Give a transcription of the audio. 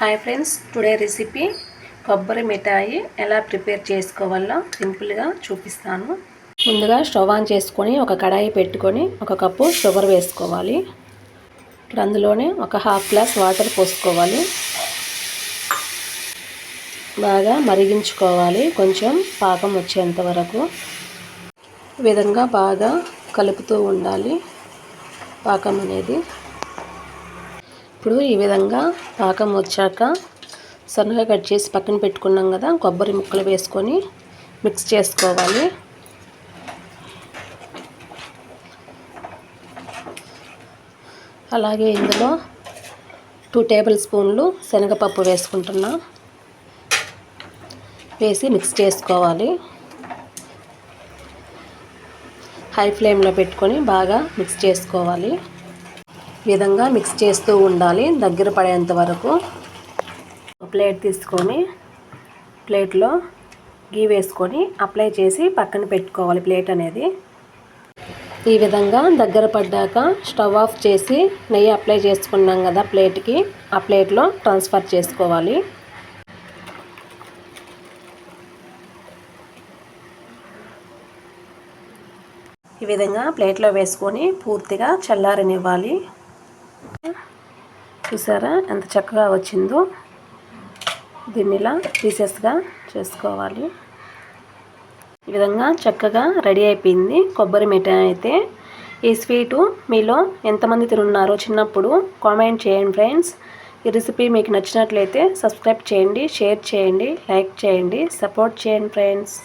Hi friends, today recipe కొబ్బరి మిఠాయి ఎలా prepare చేసుకోవాలో సింపుల్గా చూపిస్తాను. ముందుగా స్టవ్ ఆన్ చేసుకొని ఒక కడాయి పెట్టుకొని 1 కప్పు షుగర్ వేసుకోవాలి. ఇప్పుడు అందులోనే ఒక హాఫ్ గ్లాస్ వాటర్ పోసుకోవాలి. బాగా మరిగించుకోవాలి, కొంచెం పాకం వచ్చేంత వరకు. ఈ విధంగా బాగా కలుపుతూ ఉండాలి పాకం అనేది. ఇప్పుడు ఈ విధంగా పాకం వచ్చాక సన్నగా కట్ చేసి పక్కన పెట్టుకున్నాం కదా, కొబ్బరి ముక్కలు వేసుకొని మిక్స్ చేసుకోవాలి. అలాగే ఇందులో 2 టేబుల్ స్పూన్లు శనగపప్పు వేసుకుంటున్నా. వేసి మిక్స్ చేసుకోవాలి. హై ఫ్లేమ్లో పెట్టుకొని బాగా మిక్స్ చేసుకోవాలి. ఈ విధంగా మిక్స్ చేస్తూ ఉండాలి దగ్గర పడేంత వరకు. ప్లేట్ తీసుకొని ప్లేట్లో గీ వేసుకొని అప్లై చేసి పక్కన పెట్టుకోవాలి ప్లేట్ అనేది. ఈ విధంగా దగ్గర పడ్డాక స్టవ్ ఆఫ్ చేసి నెయ్యి అప్లై చేసుకున్నాం కదా ప్లేట్కి, ఆ ప్లేట్లో ట్రాన్స్ఫర్ చేసుకోవాలి. ఈ విధంగా ప్లేట్లో వేసుకొని పూర్తిగా చల్లారనివ్వాలి. చూసారా ఎంత చక్కగా వచ్చిందో. దీన్ని ఇలా పీసెస్గా చేసుకోవాలి. ఈ విధంగా చక్కగా రెడీ అయిపోయింది కొబ్బరి మిఠాయి అయితే. ఈ స్వీటు మీలో ఎంతమంది తిన్నారో చిన్నప్పుడు కామెంట్ చేయండి ఫ్రెండ్స్. ఈ రెసిపీ మీకు నచ్చినట్లయితే సబ్స్క్రైబ్ చేయండి, షేర్ చేయండి, లైక్ చేయండి, సపోర్ట్ చేయండి ఫ్రెండ్స్.